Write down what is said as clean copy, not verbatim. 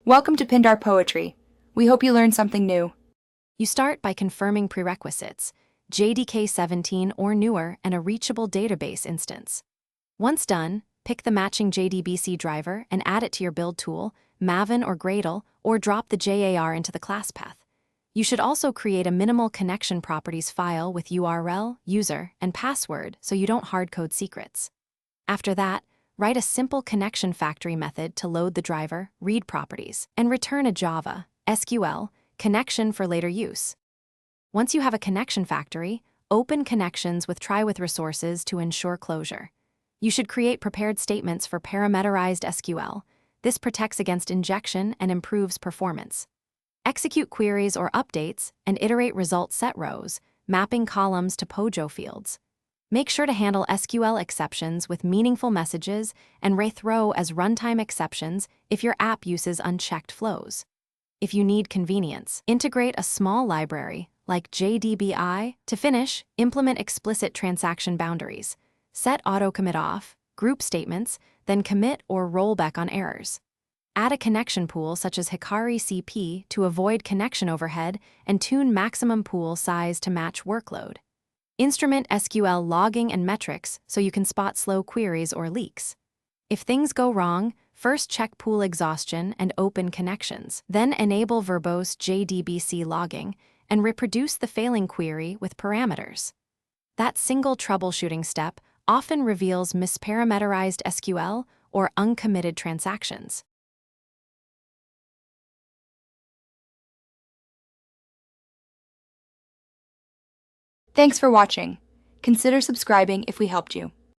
Welcome to Pindar Poetry. We hope you learned something new. You start by confirming prerequisites, JDK 17 or newer and a reachable database instance. Once done, pick the matching JDBC driver and add it to your build tool, Maven or Gradle, or drop the JAR into the class path. You should also create a minimal connection properties file with URL, user, and password so you don't hardcode secrets. After that, write a simple connection factory method to load the driver, read properties, and return a Java, SQL, connection for later use. Once you have a connection factory, open connections with try with resources to ensure closure. You should create prepared statements for parameterized SQL. This protects against injection and improves performance. Execute queries or updates and iterate result set rows, mapping columns to POJO fields. Make sure to handle SQL exceptions with meaningful messages and rethrow as runtime exceptions if your app uses unchecked flows. If you need convenience, integrate a small library like JDBC. To finish, implement explicit transaction boundaries. Set auto-commit off, group statements, then commit or rollback on errors. Add a connection pool such as Hikari CP to avoid connection overhead and tune maximum pool size to match workload. Instrument SQL logging and metrics so you can spot slow queries or leaks. If things go wrong, first check pool exhaustion and open connections, then enable verbose JDBC logging and reproduce the failing query with parameters. That single troubleshooting step often reveals misparameterized SQL or uncommitted transactions. Thanks for watching. Consider subscribing if we helped you.